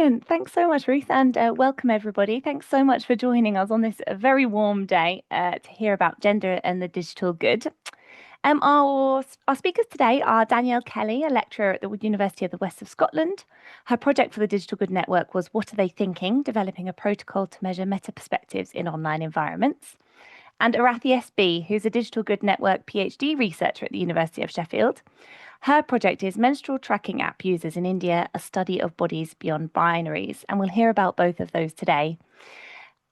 Brilliant. Thanks so much, Ruth, and welcome everybody. Thanks so much for joining us on this very warm day to hear about gender and the digital good. Our speakers today are Danielle Kelly, a lecturer at the University of the West of Scotland. Her project for the Digital Good Network was What Are They Thinking? Developing a protocol to measure meta perspectives in online environments. And Arathy SB, who's a Digital Good Network PhD researcher at the University of Sheffield. Her project is Menstrual Tracking App Users in India, a study of bodies beyond binaries. And we'll hear about both of those today.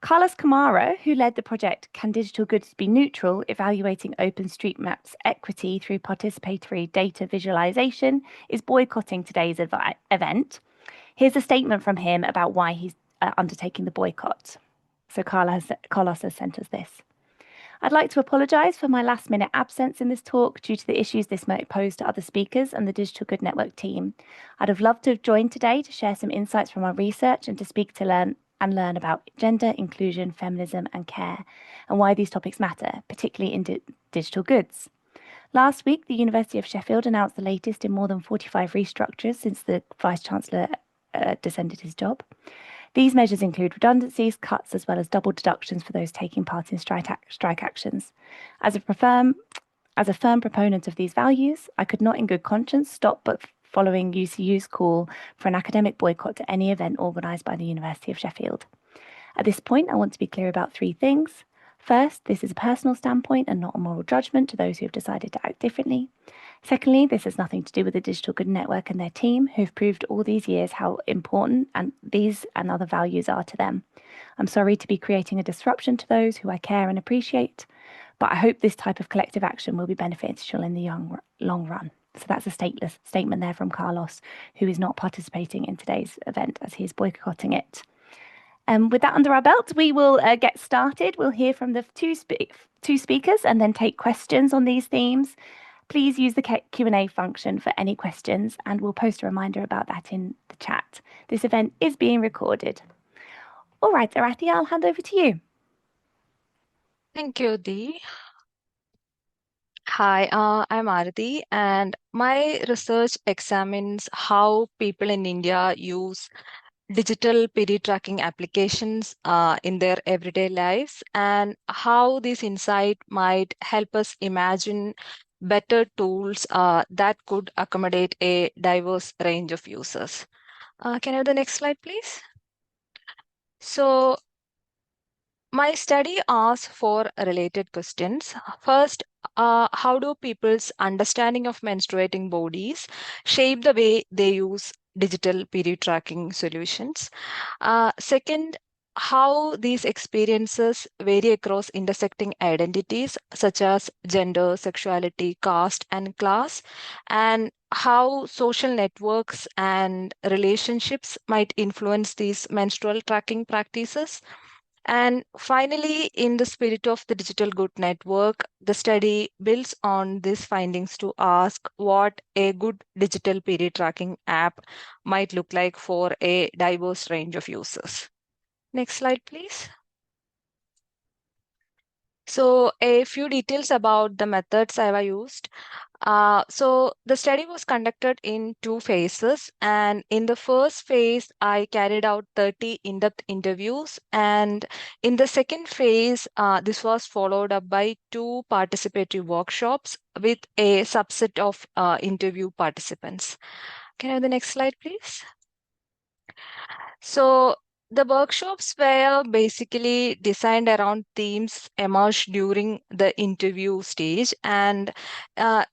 Carlos Camara, who led the project Can Digital Goods Be Neutral? Evaluating OpenStreetMap's equity through participatory data visualization, is boycotting today's event. Here's a statement from him about why he's undertaking the boycott. So Carlos has sent us this. I'd like to apologise for my last minute absence in this talk due to the issues this might pose to other speakers and the Digital Good Network team. I'd have loved to have joined today to share some insights from our research and to speak to learn about gender, inclusion, feminism and care and why these topics matter, particularly in digital goods. Last week, the University of Sheffield announced the latest in more than 45 restructures since the Vice-Chancellor descended his job. These measures include redundancies, cuts, as well as double deductions for those taking part in strike actions. As a firm proponent of these values, I could not in good conscience stop but following UCU's call for an academic boycott to any event organised by the University of Sheffield. At this point, I want to be clear about three things. First, this is a personal standpoint and not a moral judgment to those who have decided to act differently. Secondly, this has nothing to do with the Digital Good Network and their team, who've proved all these years how important these and other values are to them. I'm sorry to be creating a disruption to those who I care and appreciate, but I hope this type of collective action will be beneficial in the long run. So that's a statement there from Carlos, who is not participating in today's event as he's boycotting it. With that under our belt, we will get started. We'll hear from the two speakers and then take questions on these themes. Please use the Q&A function for any questions, and we'll post a reminder about that in the chat. This event is being recorded. All right, Arathy, I'll hand over to you. Thank you, Dee. Hi, I'm Arathy, and my research examines how people in India use digital period tracking applications in their everyday lives and how this insight might help us imagine better tools that could accommodate a diverse range of users. Can I have the next slide, please? So, my study asks for related questions. First, how do people's understanding of menstruating bodies shape the way they use digital period tracking solutions? Second, how these experiences vary across intersecting identities such as gender, sexuality, caste, and class, and how social networks and relationships might influence these menstrual tracking practices. And finally, in the spirit of the Digital Good Network, the study builds on these findings to ask what a good digital period tracking app might look like for a diverse range of users. Next slide, please. So a few details about the methods I have used. So the study was conducted in two phases, and in the first phase, I carried out 30 in-depth interviews, and in the second phase, this was followed up by two participatory workshops with a subset of interview participants. Can I have the next slide, please? So the workshops were basically designed around themes emerged during the interview stage. And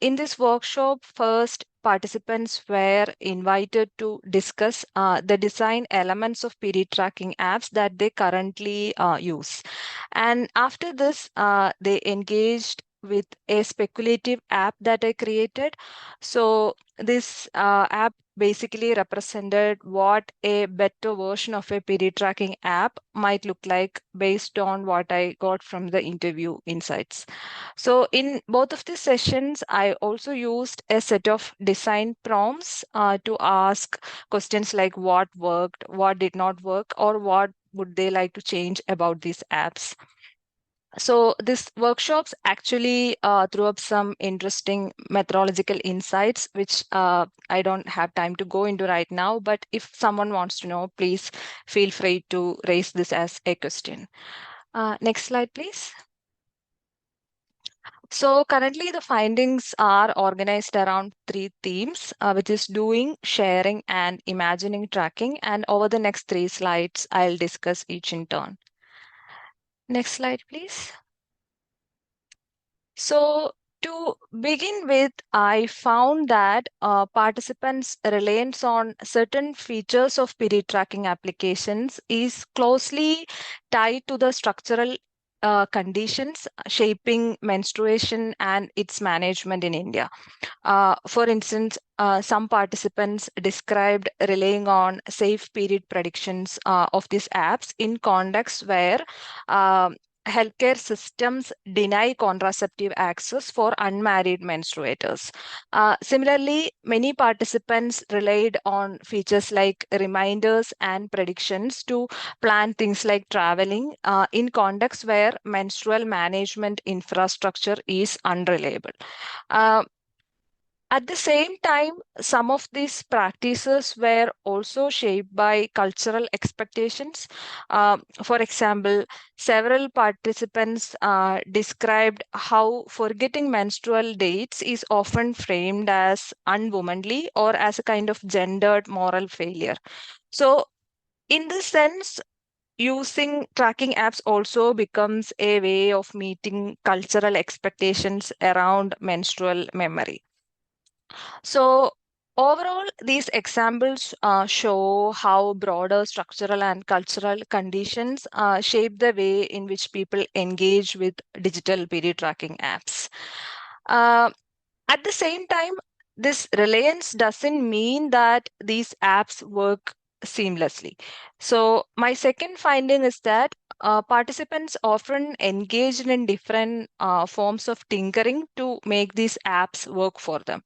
in this workshop, first, participants were invited to discuss the design elements of period tracking apps that they currently use. And after this, they engaged with a speculative app that I created. So this app basically represented what a better version of a period tracking app might look like based on what I got from the interview insights. So in both of these sessions, I also used a set of design prompts to ask questions like what worked, what did not work, or what would they like to change about these apps. So this workshops actually threw up some interesting methodological insights, which I don't have time to go into right now. But if someone wants to know, please feel free to raise this as a question. Next slide, please. So currently the findings are organized around three themes, which is doing, sharing, and imagining tracking. And over the next three slides, I'll discuss each in turn. Next slide, please. So to begin with, I found that participants' reliance on certain features of period tracking applications is closely tied to the structural conditions shaping menstruation and its management in India. For instance, some participants described relying on safe period predictions of these apps in contexts where um healthcare systems deny contraceptive access for unmarried menstruators. Similarly, many participants relied on features like reminders and predictions to plan things like traveling in contexts where menstrual management infrastructure is unreliable. Uh, at the same time, some of these practices were also shaped by cultural expectations. For example, several participants described how forgetting menstrual dates is often framed as unwomanly or as a kind of gendered moral failure. So, in this sense, using tracking apps also becomes a way of meeting cultural expectations around menstrual memory. So, overall, these examples show how broader structural and cultural conditions shape the way in which people engage with digital period tracking apps. Uh, at the same time, this reliance doesn't mean that these apps work seamlessly. So, my second finding is that participants often engaged in different forms of tinkering to make these apps work for them.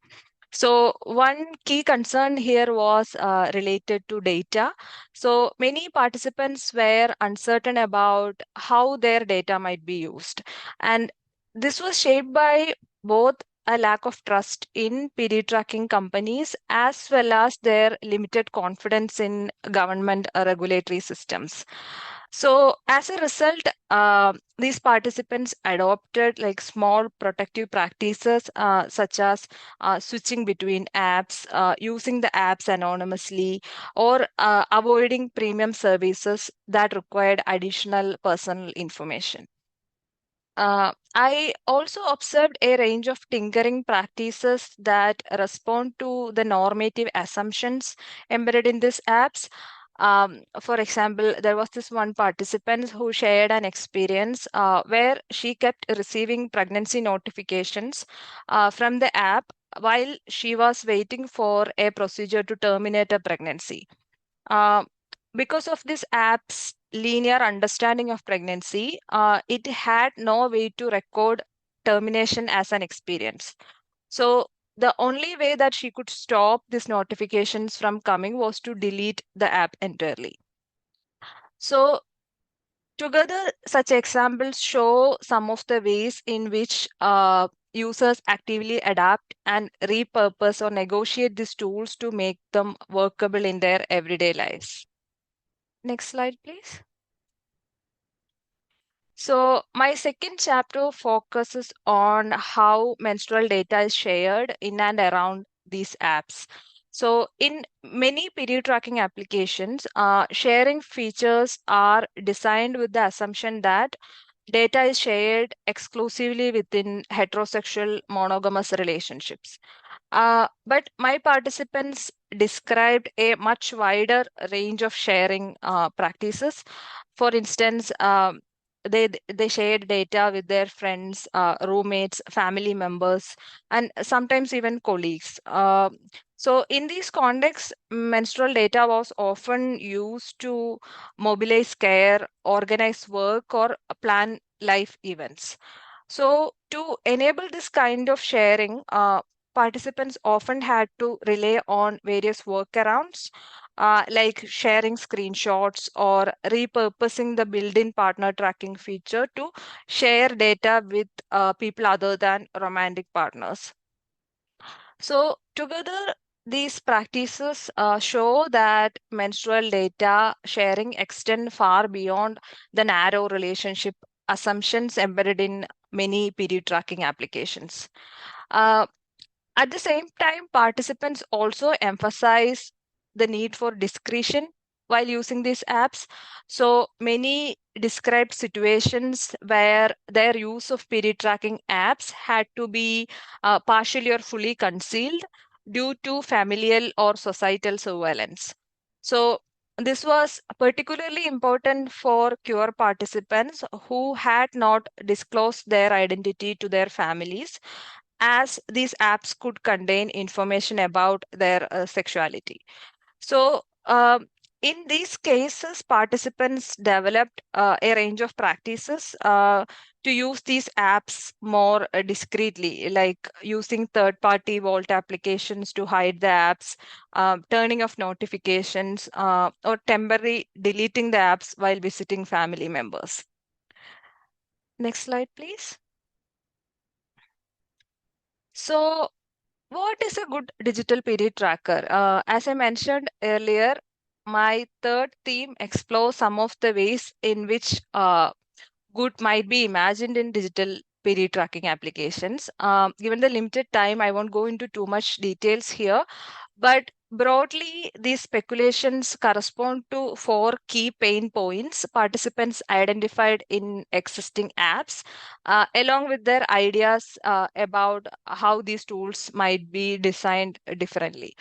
So one key concern here was related to data. So many participants were uncertain about how their data might be used. And this was shaped by both a lack of trust in period tracking companies as well as their limited confidence in government regulatory systems. So as a result, these participants adopted like small protective practices such as switching between apps, using the apps anonymously, or avoiding premium services that required additional personal information. I also observed a range of tinkering practices that respond to the normative assumptions embedded in these apps. For example, there was this one participant who shared an experience where she kept receiving pregnancy notifications from the app while she was waiting for a procedure to terminate a pregnancy. Uh, because of this app's linear understanding of pregnancy, it had no way to record termination as an experience. So the only way that she could stop these notifications from coming was to delete the app entirely. So together, such examples show some of the ways in which users actively adapt and repurpose or negotiate these tools to make them workable in their everyday lives. Next slide, please. So, my second chapter focuses on how menstrual data is shared in and around these apps. So, in many period tracking applications, sharing features are designed with the assumption that data is shared exclusively within heterosexual monogamous relationships. But my participants described a much wider range of sharing practices. For instance, they shared data with their friends, roommates, family members, and sometimes even colleagues. So, in these contexts, menstrual data was often used to mobilize care, organize work, or plan life events. So, to enable this kind of sharing, participants often had to rely on various workarounds, like sharing screenshots or repurposing the built-in partner tracking feature to share data with people other than romantic partners. So, together, these practices show that menstrual data sharing extend far beyond the narrow relationship assumptions embedded in many period tracking applications. Uh, at the same time, participants also emphasize the need for discretion while using these apps. So many described situations where their use of period tracking apps had to be partially or fully concealed due to familial or societal surveillance. So this was particularly important for queer participants who had not disclosed their identity to their families, as these apps could contain information about their sexuality. So, in these cases, participants developed a range of practices to use these apps more discreetly, like using third-party vault applications to hide the apps, turning off notifications, or temporarily deleting the apps while visiting family members. Next slide, please. So, what is a good digital period tracker? As I mentioned earlier, my third theme explores some of the ways in which good might be imagined in digital period tracking applications. Given the limited time, I won't go into too much details here, but broadly, these speculations correspond to four key pain points participants identified in existing apps, along with their ideas about how these tools might be designed differently.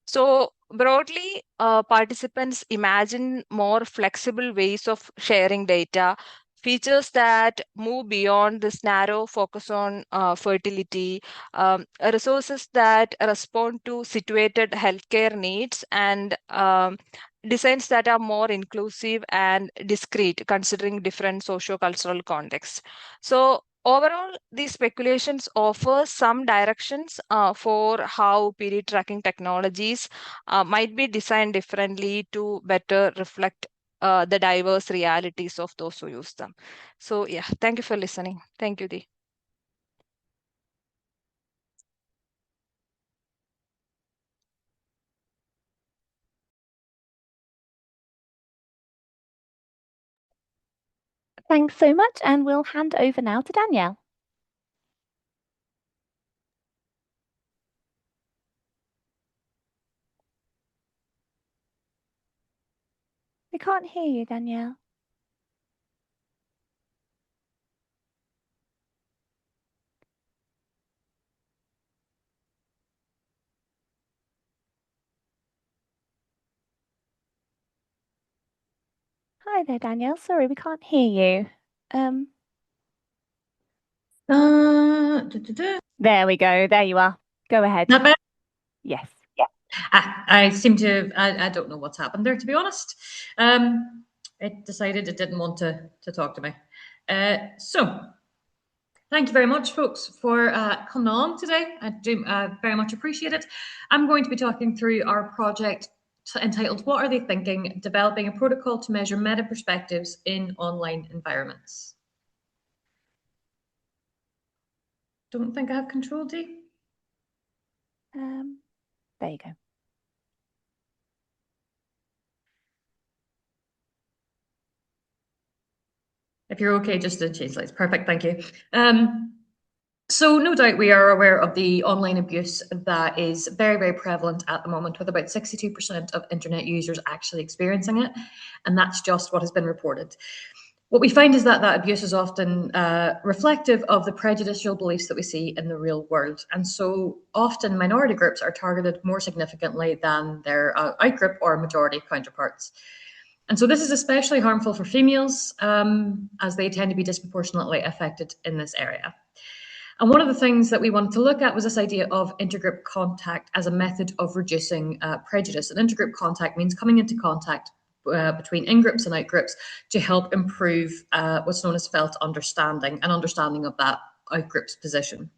So, broadly, participants imagine more flexible ways of sharing data, features that move beyond this narrow focus on fertility, resources that respond to situated healthcare needs, and designs that are more inclusive and discrete, considering different socio-cultural contexts. So, overall, these speculations offer some directions for how period tracking technologies might be designed differently to better reflect the diverse realities of those who use them. So, yeah, thank you for listening. Thank you, Dee. Thanks so much, and we'll hand over now to Danielle. We can't hear you, Danielle. Hi there, Danielle. Sorry, we can't hear you. Um, There we go. There you are. Go ahead. Not bad. Yes. I seem to, I don't know what's happened there, to be honest. It decided it didn't want to talk to me. So, thank you very much, folks, for coming on today. I do very much appreciate it. I'm going to be talking through our project entitled What Are They Thinking? Developing a Protocol to Measure Meta Perspectives in Online Environments. Don't think I have control, D. There you go. If you're okay, just to change slides. Perfect, thank you. So no doubt we are aware of the online abuse that is very, very prevalent at the moment, with about 62% of internet users actually experiencing it. And that's just what has been reported. What we find is that abuse is often reflective of the prejudicial beliefs that we see in the real world. And so often minority groups are targeted more significantly than their outgroup or majority counterparts. And so this is especially harmful for females, as they tend to be disproportionately affected in this area. And one of the things that we wanted to look at was this idea of intergroup contact as a method of reducing prejudice. And intergroup contact means coming into contact between in-groups and out-groups to help improve what's known as felt understanding and understanding of that out-group's position.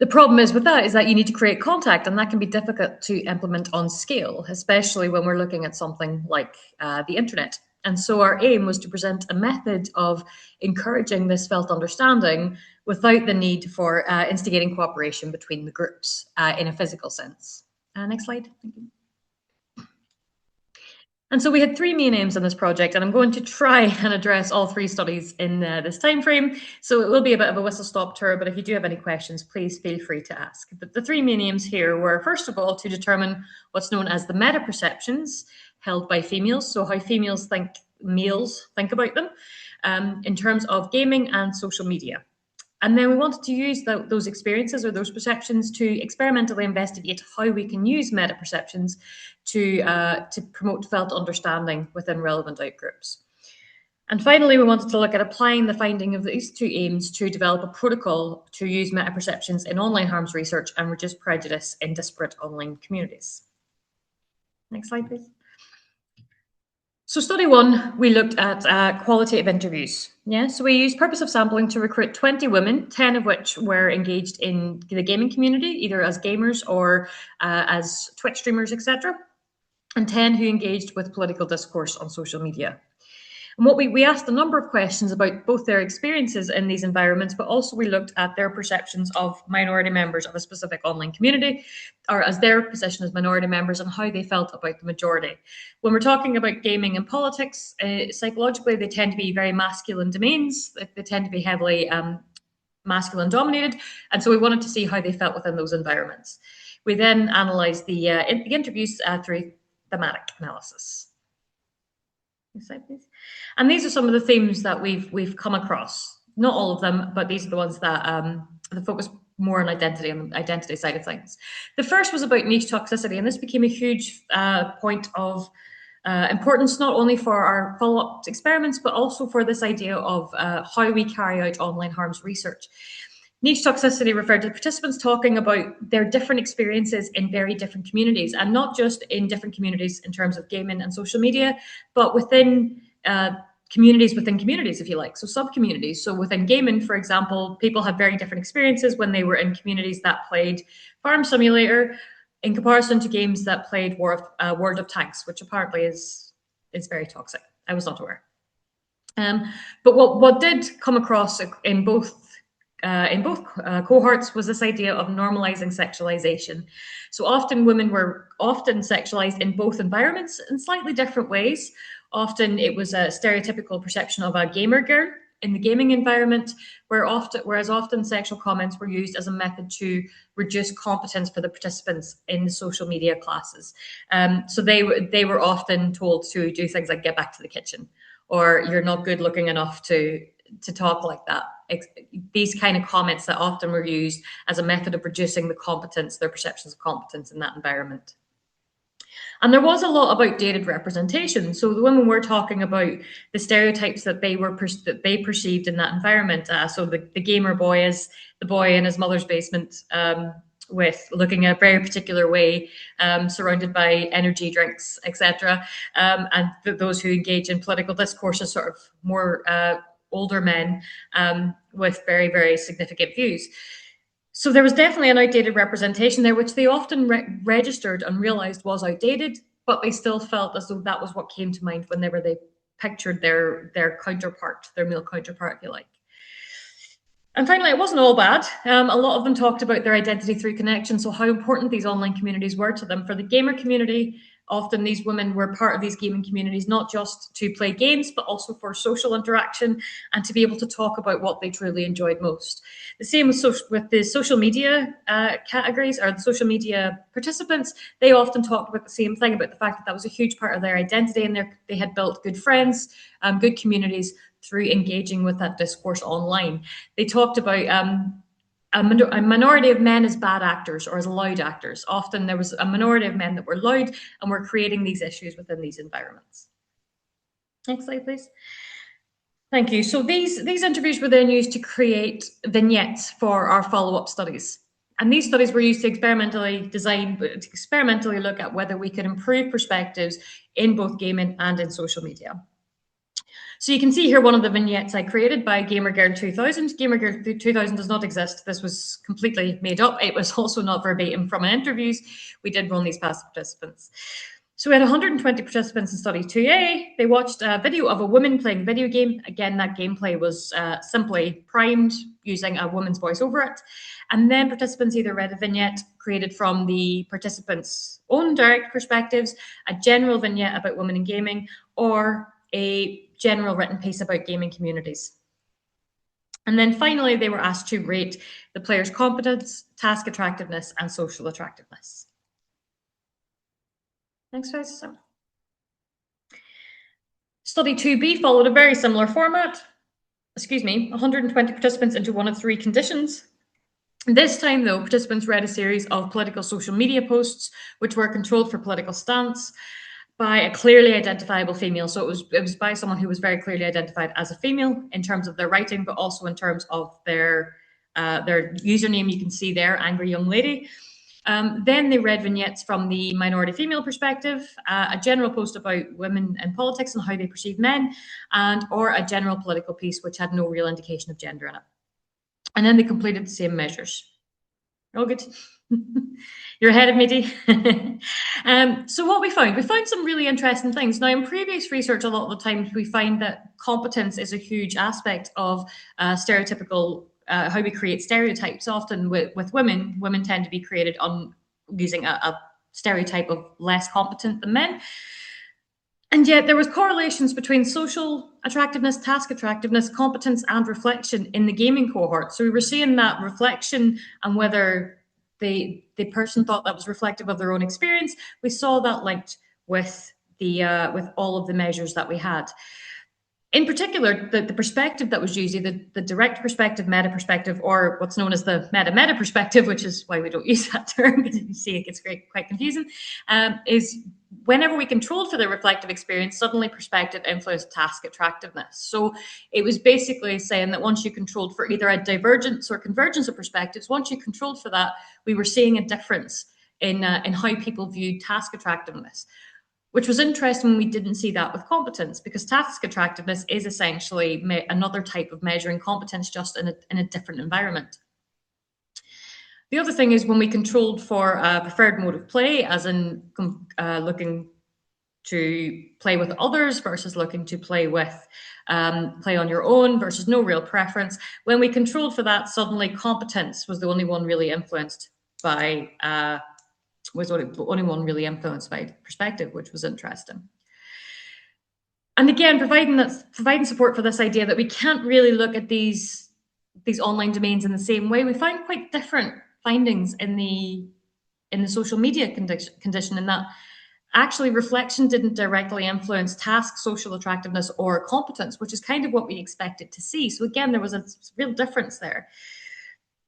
The problem is with that is that you need to create contact, and that can be difficult to implement on scale, especially when we're looking at something like the internet. And so our aim was to present a method of encouraging this felt understanding without the need for instigating cooperation between the groups in a physical sense. Next slide. Thank you. And so we had three main aims in this project, and I'm going to try and address all three studies in this time frame. So it will be a bit of a whistle-stop tour, but if you do have any questions, please feel free to ask. But the three main aims here were, first of all, to determine what's known as the meta-perceptions held by females, so how females think males think about them, in terms of gaming and social media. And then we wanted to use those experiences or those perceptions to experimentally investigate how we can use meta-perceptions to promote felt understanding within relevant outgroups. And finally, we wanted to look at applying the finding of these two aims to develop a protocol to use meta-perceptions in online harms research and reduce prejudice in disparate online communities. Next slide, please. So study one, we looked at qualitative interviews. Yeah, so we used purposive sampling to recruit 20 women, 10 of which were engaged in the gaming community, either as gamers or as Twitch streamers, etc., and 10 who engaged with political discourse on social media. And what we asked a number of questions about both their experiences in these environments, but also we looked at their perceptions of minority members of a specific online community, or as their position as minority members, and how they felt about the majority. When we're talking about gaming and politics, psychologically, they tend to be very masculine domains. They tend to be heavily masculine dominated. And so we wanted to see how they felt within those environments. We then analysed the interviews through thematic analysis. Next slide, please. And these are some of the themes that we've come across. Not all of them, but these are the ones that focus more on identity and the identity side of things. The first was about niche toxicity, and this became a huge point of importance, not only for our follow-up experiments, but also for this idea of how we carry out online harms research. Niche toxicity referred to participants talking about their different experiences in very different communities, and not just in different communities in terms of gaming and social media, but within communities within communities, if you like, so sub-communities. So within gaming, for example, people had very different experiences when they were in communities that played Farm Simulator in comparison to games that played World of Tanks, which apparently is very toxic. I was not aware. But what did come across in both cohorts was this idea of normalizing sexualization. So often women were sexualized in both environments in slightly different ways. Often it was a stereotypical perception of a gamer girl in the gaming environment, whereas often sexual comments were used as a method to reduce competence for the participants in the social media classes. So they were often told to do things like get back to the kitchen, or you're not good looking enough to talk like that. These kind of comments that often were used as a method of reducing the competence, their perceptions of competence in that environment. And there was a lot about dated representation. So the women were talking about the stereotypes that they perceived in that environment. So the gamer boy is the boy in his mother's basement, with looking a very particular way, surrounded by energy drinks, etc. And those who engage in political discourse as sort of more older men with very, very significant views. So there was definitely an outdated representation there, which they often registered and realized was outdated, but they still felt as though that was what came to mind whenever they pictured their counterpart, their male counterpart, if you like. And finally, it wasn't all bad. A lot of them talked about their identity through connection, so how important these online communities were to them. For the gamer community, often these women were part of these gaming communities, not just to play games, but also for social interaction and to be able to talk about what they truly enjoyed most. The same with the social media categories, or the social media participants. They often talked about the same thing, about the fact that that was a huge part of their identity, and they had built good friends, good communities through engaging with that discourse online. They talked about a minority of men as bad actors or as loud actors. Often there was a minority of men that were loud and were creating these issues within these environments. Next slide, please. Thank you. So these interviews were then used to create vignettes for our follow-up studies. And these studies were used to experimentally look at whether we could improve perspectives in both gaming and in social media. So you can see here one of the vignettes I created by GamerGirl 2000. GamerGirl 2000 does not exist. This was completely made up. It was also not verbatim from interviews. We did run these past participants. So we had 120 participants in study 2A. They watched a video of a woman playing a video game. Again, that gameplay was simply primed using a woman's voice over it. And then participants either read a vignette created from the participants' own direct perspectives, a general vignette about women in gaming, or a general written piece about gaming communities. And then finally, they were asked to rate the player's competence, task attractiveness, and social attractiveness. Next slide, Susan. Study 2B followed a very similar format. 120 participants into one of three conditions. This time, though, participants read a series of political social media posts, which were controlled for political stance by a clearly identifiable female. So it was by someone who was very clearly identified as a female in terms of their writing, but also in terms of their username. You can see there, Angry Young Lady. Then they read vignettes from the minority female perspective, a general post about women in politics and how they perceive men, or a general political piece which had no real indication of gender in it. And then they completed the same measures. All good. You're ahead of me, Dee. So what we found some really interesting things. Now, in previous research, a lot of the times we find that competence is a huge aspect of stereotypical, how we create stereotypes. Often with women tend to be created on using a stereotype of less competent than men. And yet there was correlations between social attractiveness, task attractiveness, competence, and reflection in the gaming cohort. So we were seeing that reflection and whether the person thought that was reflective of their own experience. We saw that linked with all of the measures that we had. In particular, the perspective that was used, the direct perspective, meta perspective, or what's known as the meta perspective, which is why we don't use that term, because you see it gets quite confusing, is whenever we controlled for the reflective experience, suddenly perspective influenced task attractiveness. So it was basically saying that once you controlled for either a divergence or convergence of perspectives, once you controlled for that, we were seeing a difference in how people viewed task attractiveness, which was interesting when we didn't see that with competence, because task attractiveness is essentially another type of measuring competence, just in a different environment. The other thing is when we controlled for a preferred mode of play, as in looking to play with others versus looking to play on your own versus no real preference. When we controlled for that, suddenly competence was the only one really influenced by perspective, which was interesting. And again, providing support for this idea that we can't really look at these online domains in the same way. We find quite different findings in the social media condition, in that actually reflection didn't directly influence task, social attractiveness, or competence, which is kind of what we expected to see. So again, there was a real difference there.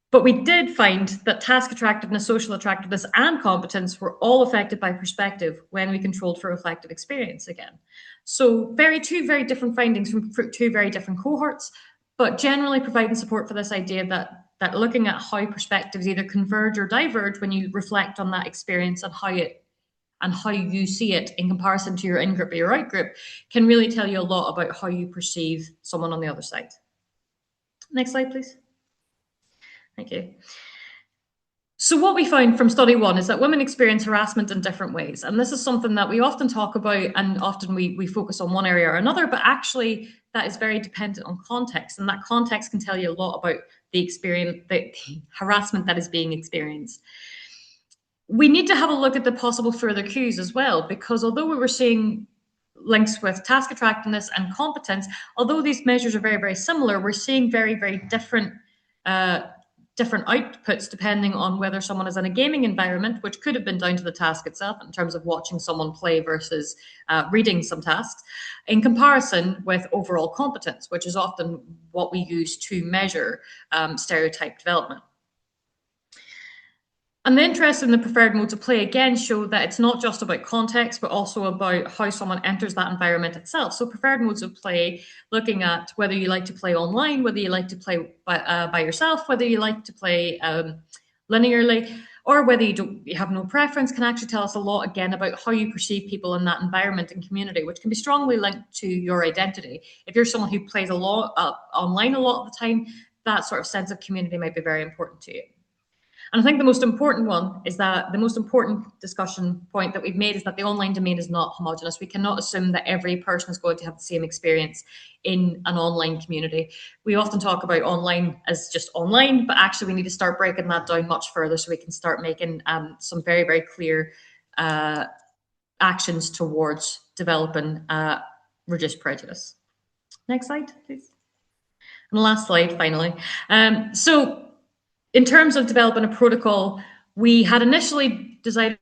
But we did find that task attractiveness, social attractiveness, and competence were all affected by perspective when we controlled for reflective experience again. So two very different findings from two very different cohorts, but generally providing support for this idea that looking at how perspectives either converge or diverge when you reflect on that experience and how you see it in comparison to your in-group or your out-group can really tell you a lot about how you perceive someone on the other side. Next slide, please. Thank you. So what we found from study 1 is that women experience harassment in different ways. And this is something that we often talk about, and often we focus on one area or another, but actually that is very dependent on context. And that context can tell you a lot about the harassment that is being experienced. We need to have a look at the possible further cues as well, because although we were seeing links with task attractiveness and competence, although these measures are very, very similar, we're seeing very, very different outputs depending on whether someone is in a gaming environment, which could have been down to the task itself in terms of watching someone play versus reading some tasks, in comparison with overall competence, which is often what we use to measure stereotype development. And the interest in the preferred modes of play again showed that it's not just about context, but also about how someone enters that environment itself. So preferred modes of play, looking at whether you like to play online, whether you like to play by yourself, whether you like to play linearly, or whether you have no preference, can actually tell us a lot again about how you perceive people in that environment and community, which can be strongly linked to your identity. If you're someone who plays a lot online a lot of the time, that sort of sense of community might be very important to you. And I think the most important one is that the most important discussion point that we've made is that the online domain is not homogenous. We cannot assume that every person is going to have the same experience in an online community. We often talk about online as just online, but actually we need to start breaking that down much further so we can start making some very, very clear actions towards developing reduced prejudice. Next slide, please. And the last slide, finally. So in terms of developing a protocol, we had initially decided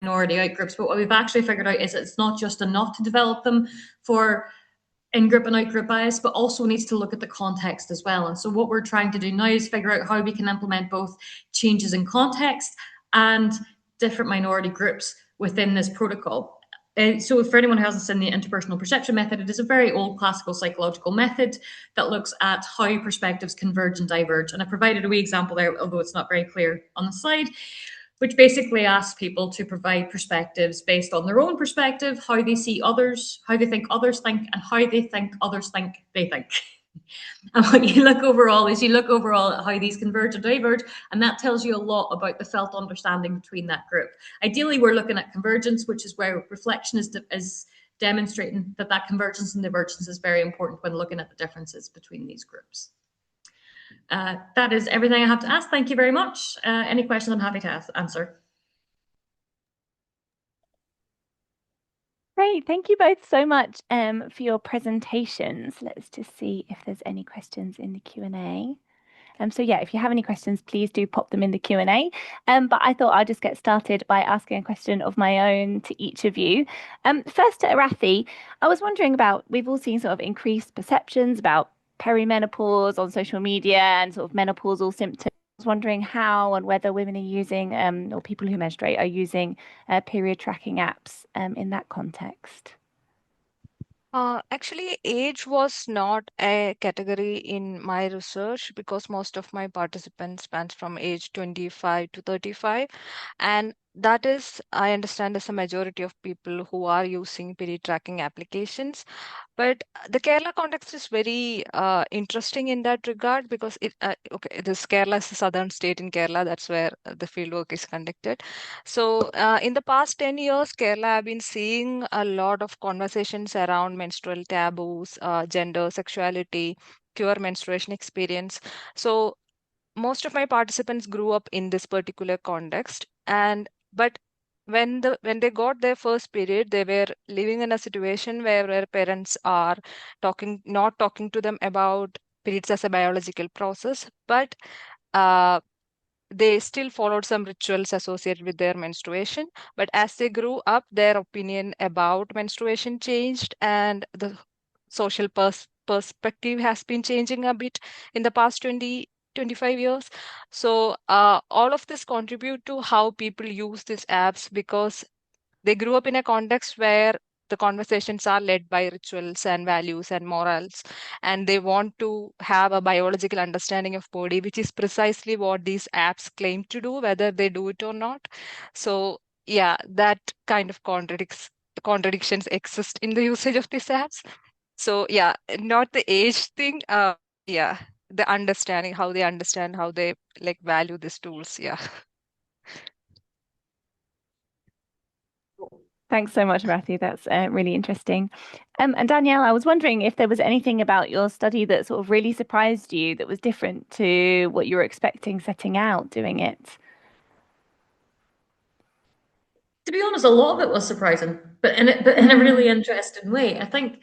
minority outgroups, but what we've actually figured out is it's not just enough to develop them for in-group and out-group bias, but also needs to look at the context as well. And so what we're trying to do now is figure out how we can implement both changes in context and different minority groups within this protocol. So for anyone who hasn't seen the interpersonal perception method, it is a very old classical psychological method that looks at how perspectives converge and diverge. And I provided a wee example there, although it's not very clear on the slide, which basically asks people to provide perspectives based on their own perspective, how they see others, how they think others think, and how they think others think they think. And what you look overall is you look overall at how these converge and diverge, and that tells you a lot about the felt understanding between that group. Ideally, we're looking at convergence, which is where reflection is demonstrating that convergence and divergence is very important when looking at the differences between these groups. That is everything I have to ask. Thank you very much. Any questions I'm happy to answer. Great. Thank you both so much for your presentations. Let's just see if there's any questions in the Q&A. So yeah, if you have any questions, please do pop them in the Q&A. But I thought I'd just get started by asking a question of my own to each of you. First to Arathy, I was wondering about, we've all seen sort of increased perceptions about perimenopause on social media and sort of menopausal symptoms. I was wondering how and whether women are using, or people who menstruate are using period tracking apps in that context. Actually, age was not a category in my research because most of my participants spans from age 25 to 35. And that is, I understand, is a majority of people who are using period tracking applications. But the Kerala context is very interesting in that regard because this Kerala is the southern state in Kerala. That's where the fieldwork is conducted. So in the past 10 years, Kerala have been seeing a lot of conversations around menstrual taboos, gender, sexuality, pure menstruation experience. So most of my participants grew up in this particular context, but when they got their first period, they were living in a situation where their parents are not talking to them about periods as a biological process, but they still followed some rituals associated with their menstruation. But as they grew up, their opinion about menstruation changed, and the social perspective has been changing a bit in the past 25 years. So all of this contribute to how people use these apps because they grew up in a context where the conversations are led by rituals and values and morals, and they want to have a biological understanding of body, which is precisely what these apps claim to do, whether they do it or not. So yeah, that kind of contradictions exist in the usage of these apps. So yeah, not the age thing. Yeah, the understanding, how they understand, how they like value these tools. Yeah. Thanks so much, Arathy. That's really interesting. And Danielle, I was wondering if there was anything about your study that sort of really surprised you that was different to what you were expecting setting out doing it. To be honest, a lot of it was surprising, but in a really interesting way. I think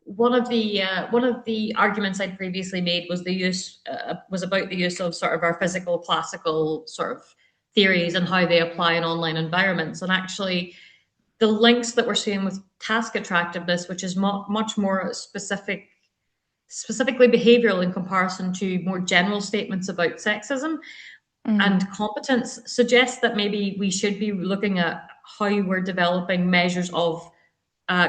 one of the arguments I'd previously made was was about the use of sort of our physical classical sort of theories and how they apply in online environments, and actually the links that we're seeing with task attractiveness, which is much more specifically behavioral in comparison to more general statements about sexism and competence, suggests that maybe we should be looking at how we're developing measures of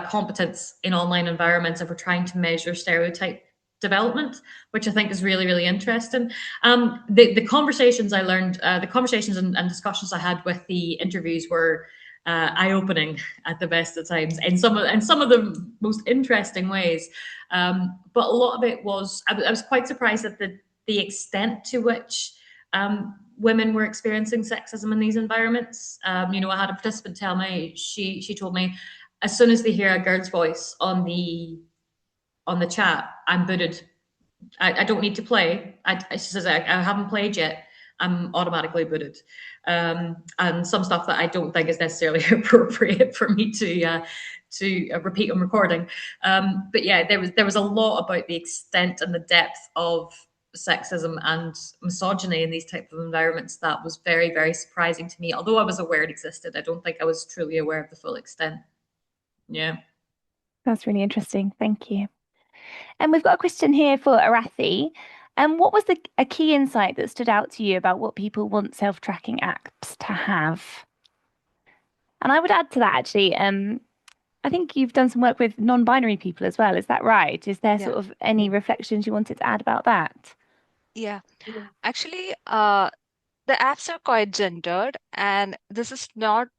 competence in online environments if we're trying to measure stereotype development, which I think is really, really interesting. The conversations I learned, the conversations and discussions I had with the interviews were eye-opening at the best of times, in some of the most interesting ways. But a lot of it was, I was quite surprised at the extent to which women were experiencing sexism in these environments. I had a participant tell me, she told me, as soon as they hear a girl's voice on the chat, I'm booted. I don't need to play. She says, I haven't played yet. I'm automatically booted. And some stuff that I don't think is necessarily appropriate for me to repeat on recording. But yeah, there was a lot about the extent and the depth of sexism and misogyny in these types of environments that was very, very surprising to me. Although I was aware it existed, I don't think I was truly aware of the full extent. Yeah. That's really interesting. Thank you. And we've got a question here for Arathy. And what was a key insight that stood out to you about what people want self-tracking apps to have? And I would add to that actually, I think you've done some work with non-binary people as well. Is that right? Is there Yeah. sort of any reflections you wanted to add about that? Yeah. Actually, the apps are quite gendered, and this is not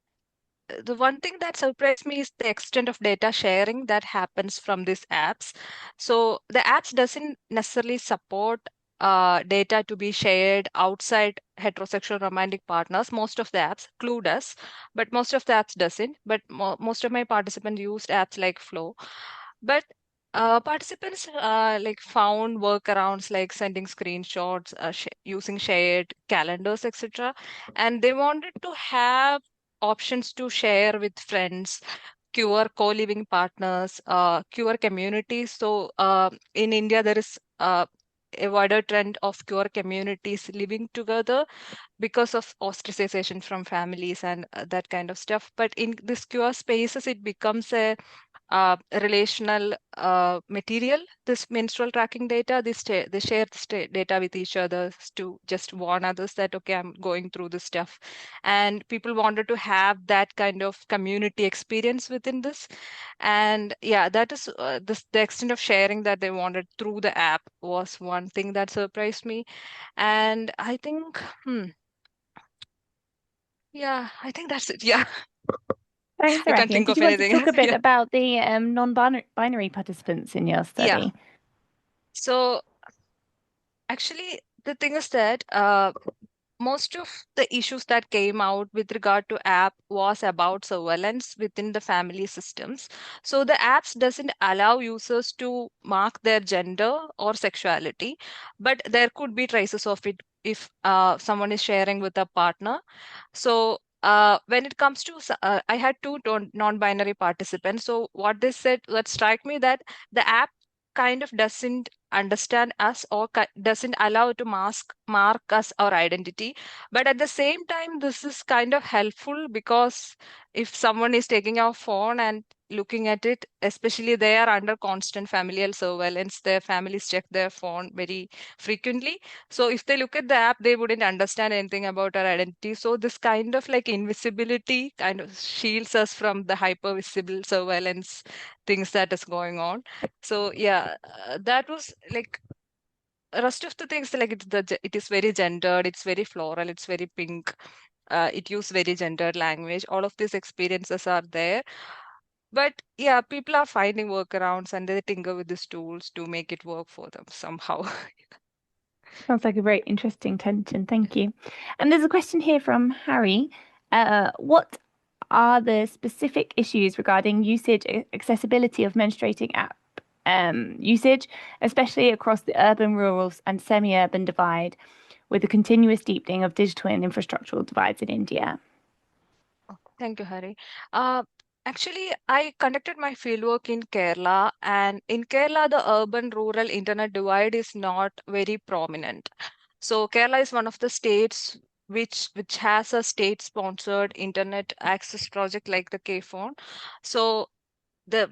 the one thing that surprised me is the extent of data sharing that happens from these apps. So the apps doesn't necessarily support data to be shared outside heterosexual romantic partners. Most of the apps, Clue does, but most of the apps doesn't. But most of my participants used apps like Flow. But participants like found workarounds like sending screenshots, using shared calendars, etc. And they wanted to have options to share with friends, queer co-living partners, queer communities. So in India, there is a wider trend of queer communities living together because of ostracization from families and that kind of stuff. But in this queer spaces, it becomes a relational material, this menstrual tracking data. They share this data with each other to just warn others that, okay, I'm going through this stuff. And people wanted to have that kind of community experience within this. And yeah, that is the extent of sharing that they wanted through the app was one thing that surprised me. And I think, yeah, I think that's it. Yeah. Thanks, I can't Arathy. And think did of you want to anything talk else. a bit Yeah. about the non-binary participants in your Yeah. study? So actually, the thing is that most of the issues that came out with regard to app was about surveillance within the family systems. So the apps doesn't allow users to mark their gender or sexuality, but there could be traces of it if someone is sharing with a partner. So when it comes to, I had two non-binary participants. So what they said that strike me that the app kind of doesn't understand us or doesn't allow to mark us our identity. But at the same time, this is kind of helpful because if someone is taking our phone and looking at it, especially they are under constant familial surveillance, their families check their phone very frequently. So if they look at the app, they wouldn't understand anything about our identity. So this kind of like invisibility kind of shields us from the hyper visible surveillance things that is going on. So yeah, that was like rest of the things like it is very gendered, it's very floral, it's very pink. It use very gendered language. All of these experiences are there. But yeah, people are finding workarounds and they tinker with these tools to make it work for them somehow. Sounds like a very interesting tension. Thank you. And there's a question here from Harry. What are the specific issues regarding usage accessibility of menstruating app usage, especially across the urban, rural, and semi-urban divide, with the continuous deepening of digital and infrastructural divides in India? Thank you, Hari. Uh, Actually, I conducted my fieldwork in Kerala, and in Kerala, the urban-rural internet divide is not very prominent. So Kerala is one of the states which has a state-sponsored internet access project like the K-phone. So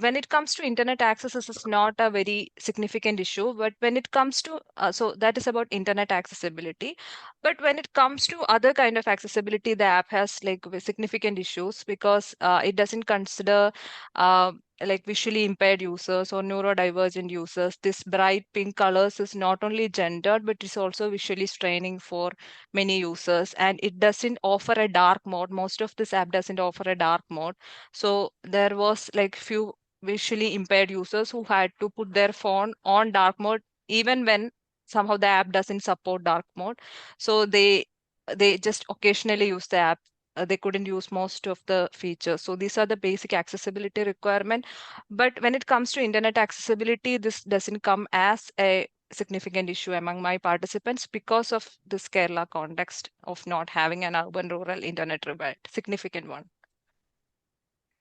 when it comes to internet access, this is not a very significant issue. But when it comes to so that is about internet accessibility. But when it comes to other kind of accessibility, the app has like significant issues because it doesn't consider uh, like visually impaired users or neurodivergent users, this bright pink colors is not only gendered, but it's also visually straining for many users. And it doesn't offer a dark mode. Most of this app doesn't offer a dark mode. So there was like few visually impaired users who had to put their phone on dark mode, even when somehow the app doesn't support dark mode. So they just occasionally use the app. They couldn't use most of the features. So these are the basic accessibility requirement. But when it comes to internet accessibility, this doesn't come as a significant issue among my participants because of this Kerala context of not having an urban rural internet divide, significant one.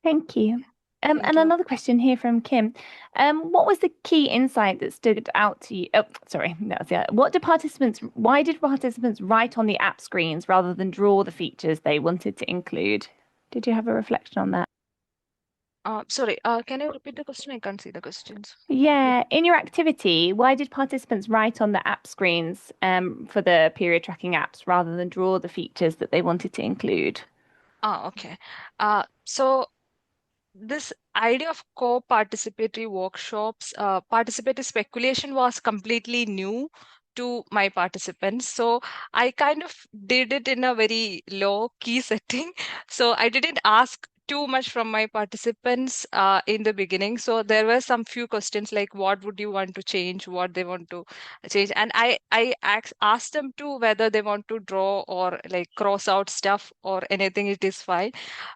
Thank you. Thank And you. another question here from Kim. What was the key insight that stood out to you? Oh, sorry, that was the other. Why did participants write on the app screens rather than draw the features they wanted to include? Did you have a reflection on that? Sorry, can you repeat the question? I can't see the questions. Yeah, in your activity, why did participants write on the app screens for the period tracking apps rather than draw the features that they wanted to include? Okay. So this idea of co-participatory workshops, participatory speculation was completely new to my participants. So I kind of did it in a very low key setting. So I didn't ask too much from my participants in the beginning. So there were some few questions like what would you want to change, what they want to change. And asked them to whether they want to draw or like cross out stuff or anything, it is fine.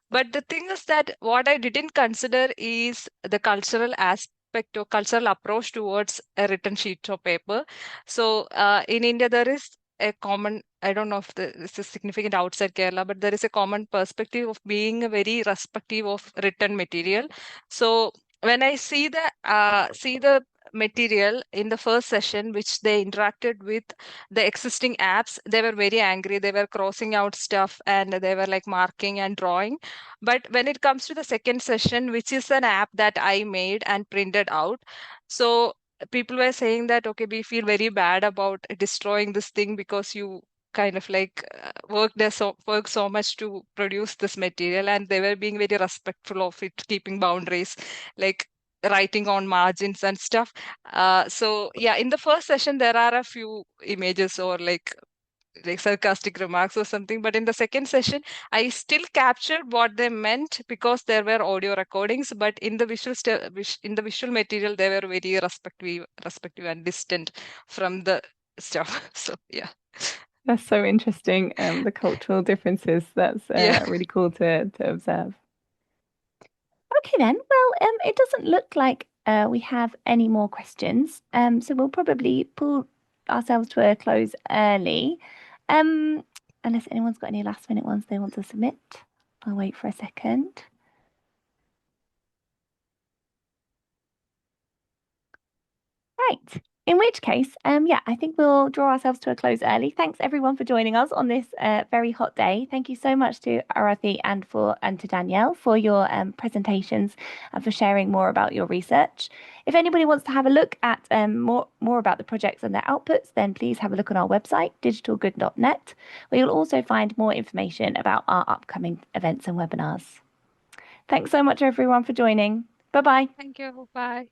But the thing is that what I didn't consider is the cultural aspect or cultural approach towards a written sheet of paper. So in India, there is a common, I don't know if this is significant outside Kerala, but there is a common perspective of being very respective of written material. So when I see the material in the first session, which they interacted with the existing apps, they were very angry. They were crossing out stuff and they were like marking and drawing. But when it comes to the second session, which is an app that I made and printed out, so people were saying that, okay, we feel very bad about destroying this thing because you kind of like work so much to produce this material, and they were being very respectful of it, keeping boundaries, like writing on margins and stuff. So yeah, in the first session there are a few images or like sarcastic remarks or something, but in the second session I still captured what they meant because there were audio recordings, but in the in the visual material they were very respective and distant from the stuff. So yeah. That's so interesting. The cultural differences. That's Yeah. really cool to observe. Okay then. Well, it doesn't look like we have any more questions. So we'll probably pull ourselves to a close early. Um, unless anyone's got any last minute ones they want to submit. I'll wait for a second. Right. In which case, yeah, I think we'll draw ourselves to a close early. Thanks everyone for joining us on this very hot day. Thank you so much to Arathy and to Danielle for your presentations and for sharing more about your research. If anybody wants to have a look at more about the projects and their outputs, then please have a look on our website, digitalgood.net, where you'll also find more information about our upcoming events and webinars. Thanks so much everyone for joining. Bye bye. Thank you. Bye.